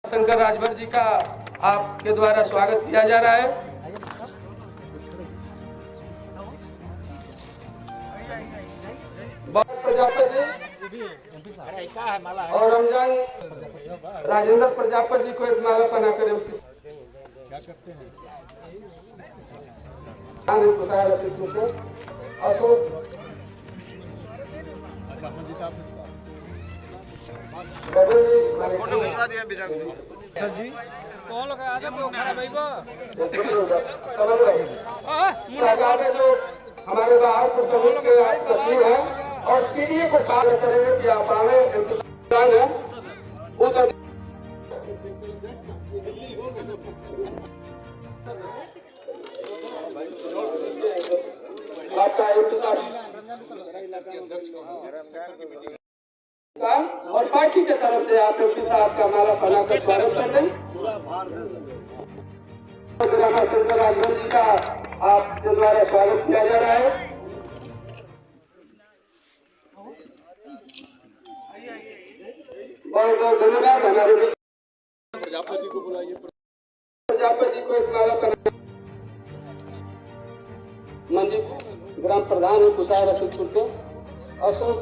शंकर राजभर जी का आपके द्वारा स्वागत किया जा रहा है। प्रजापति और रमजान राजेंद्र प्रजापति जी को एक माला बना कर क्या करते हैं सर जी कौन लोग आगे तो खड़ा भाई को जो हमारे बाहर प्रसंग के सचिव हैं और पीडीए को कार्य करेंगे कि आप आने है उधर आपका और पार्टी के तरफ से आप एमपी साहब का माला बनाकर स्वागत कर दें। शंकर राजभर जी का आपके द्वारा स्वागत किया जा रहा है। बहुत बहुत धन्यवाद। हमारे प्रजापति को बुलाइए। प्रजापति को एक माला बना मंदिर ग्राम प्रधान है कुसार रसूलपुर के अशोक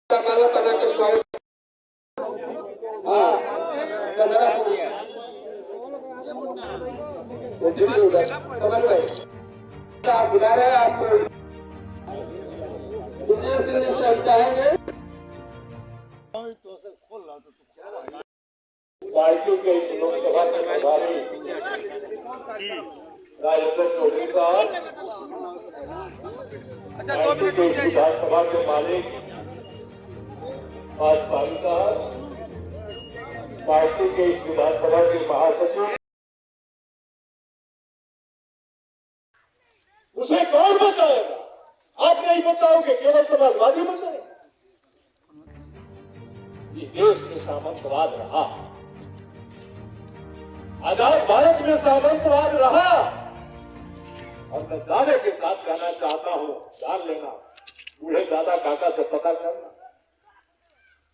माला बना कर स्वागत। आप बुला रहे हैं आपको विजय सिंह जी से हम चाहेंगे पार्टी के लोकसभा के प्रभारी राजेंद्र चौधरी साहब, पार्टी के विधानसभा के मालिक पासवान साहब, पार्टी के विधानसभा के महासचिव, उसे कौन बचाएगा? आप नहीं बचाओगे, केवल समाजवादी बचाएगा। इस देश में सामंतवाद रहा, आजाद भारत में सामंतवाद रहा, और मैं दावे के साथ कहना चाहता हूं, जान लेना, बूढ़े दादा काका से पता करना,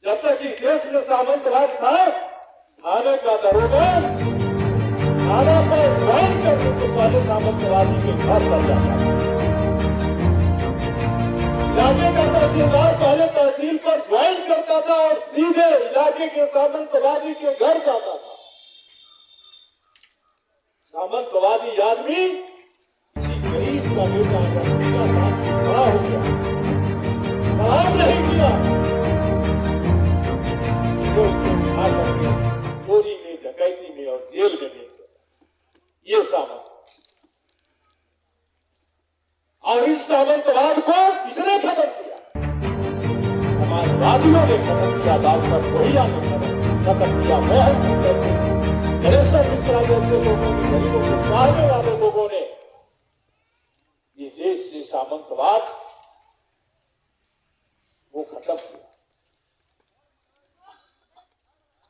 जब तक इस देश में सामंतवाद था, थाने का दरोगा थाना पर ज्वाइन करने से पहले सामंतवादी के घर पर जाता था। इलाके का तहसीलदार पहले तहसील पर ज्वाइन करता था और सीधे इलाके के सामंतवादी के घर जाता था। सामंतवादी आदमी किसी गरीब का बेटा सीधा खड़ा हो गया, सलाम नहीं किया, चोरी में, डकैती में और जेल में भेज दिया। ये सामंत, और इस सामंतवाद को किसने खत्म किया? समाजवादियों ने खत्म किया। डॉक्टर लोहिया ने खत्म किया। मोहन जैसे, नरेश्वर मिश्रा जैसे लोगों ने, गरीबों को चाहने वाले लोगों ने इस देश से सामंतवाद वो खत्म किया।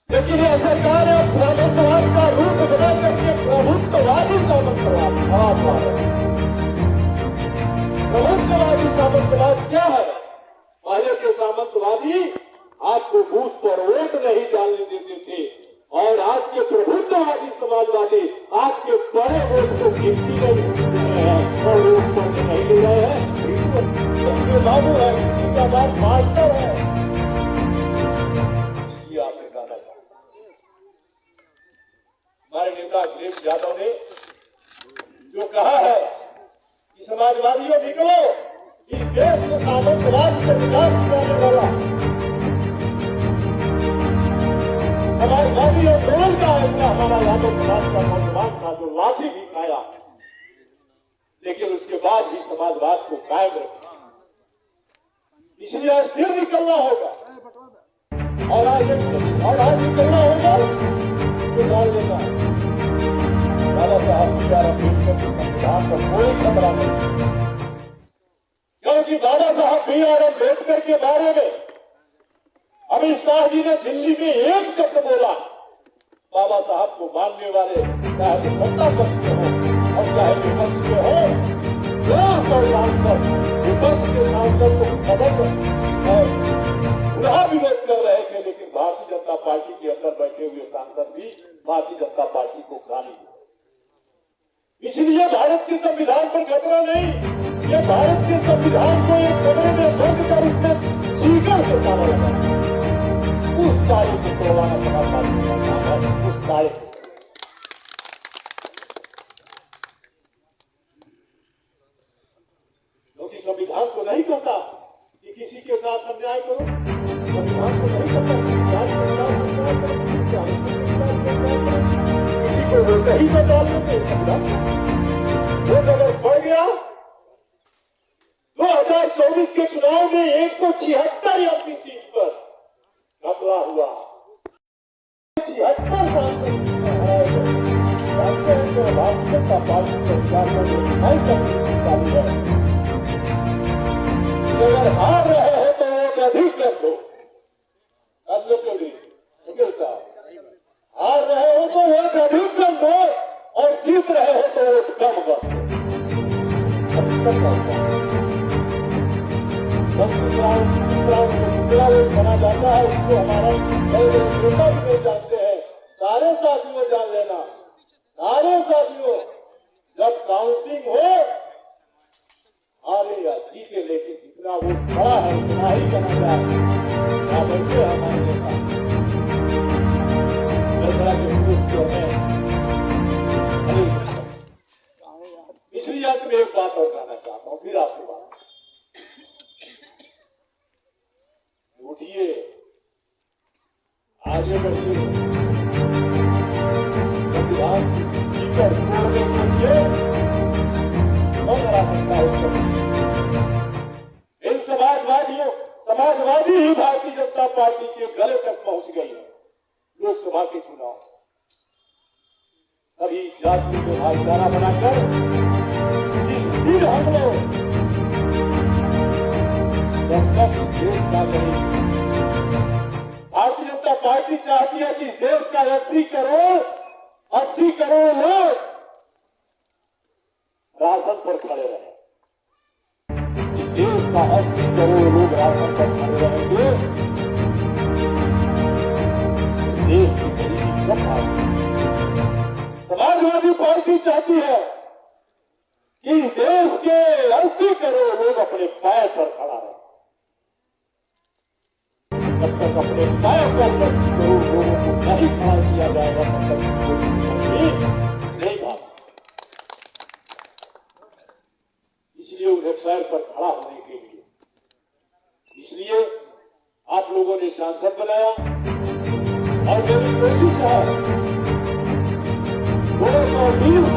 लेकिन यह सरकार है सामंतवाद का रूप बना करके प्रभुत्ववादी सामंतवाद। प्रभुत्ववादी सामंतवाद क्या है? पहले के सामंतवादी आपको बूथ पर वोट नहीं डालने देते थे, और आज के प्रभुत्ववादी समाजवादी आपके बड़े वोट को गिनती नहीं दे रहे हैं और वोट पर नहीं दे रहे हैं। बाबू है, किसी का बाप मास्टर है। आपसे कहना चाहता हूं, हमारे नेता अखिलेश यादव ने जो कहा है कि समाजवादियों निकलो, इस देश में सामंतवाद से निजात दिलाने वाला समाजवादी आंदोलन का आयोजन हमारा यादव समाज का नौजवान था, जो लाठी भी खाया, लेकिन उसके बाद भी समाजवाद को कायम रखा। इसलिए आज फिर निकलना होगा, और आज निकलना होगा तो डाल देगा। बाबा साहब बी.आर. अम्बेडकर के संविधान का कोई खतरा नहीं, क्योंकि बाबा साहब बी.आर. अम्बेडकर के बारे में अमित शाह जी ने दिल्ली में एक शब्द बोला। बाबा साहब को मानने वाले चाहे सत्ता पक्ष के हो और चाहे विपक्ष के हो, 200 सांसद विपक्ष के सांसद को खत्म पुनः विरोध कर रहे थे, लेकिन भारतीय जनता पार्टी के अंदर बैठे हुए सांसद भी भारतीय जनता पार्टी को गाली दी। इसलिए भारत के संविधान पर खतरा नहीं, ये भारत के संविधान को एक कमरे में बंद कर उसमें सीकर से ताला लगा, उस ताले को तोड़वाना समाजवादी का काम है। उस ताले क्योंकि संविधान को नहीं कहता कि किसी के साथ अन्याय करो, संविधान को नहीं कहता कि जात के साथ अन्याय करो, किसी को वो कहीं न डाल देते संविधान। वोट अगर बढ़ गया 2024 के चुनाव में 176 एमपी सीट पर घपला हुआ, 76 सांसद हराए गए। भारतीय जनता पार्टी को अगर हार रहे हैं तो वोट अधिक कर दो, हार रहे हो तो वोट अधिक कर दो और जीत रहे हो तो वोट कम कर दो। बना जाता है, उसको हमारा नेता भी नहीं जानते हैं। सारे साथियों जान लेना, सारे साथियों, जब काउंटिंग हो हारे या जीते, लेकिन जितना वो बड़ा है उतना ही बना जाए। क्या बच्चे हमारे नेता जो है। इसलिए अंत में एक बात और कहना चाहता हूँ, फिर आपसे बात उठिए, आगे बढ़िए, संविधान की स्पीकर तोड़ने के लिए कौन हरा सकता है? इन समाजवादी ही भारतीय जनता पार्टी के गले तक पहुंच गई है। लोकसभा के चुनाव सभी जातियों को भाईचारा बनाकर इस दिन हम लोग जब तक देश का करें, भारतीय जनता पार्टी चाहती है कि देश का 80 करोड़ लोग राशन पर खड़े रहे। देश का 80 करोड़ लोग राशन पर खड़े रहेंगे, देश की गरीबी कम आएगी। समाजवादी पार्टी चाहती है कि देश के 80 करोड़ लोग अपने पैर पर खड़ा रहे। जब तक अपने पैर पर 80 करोड़ लोगों को नहीं खड़ा किया जाएगा तब तक नहीं भाग। इसलिए उन्हें पैर पर खड़ा होने के लिए, इसलिए आप लोगों ने सांसद बनाया और मेरी कोशिश है 220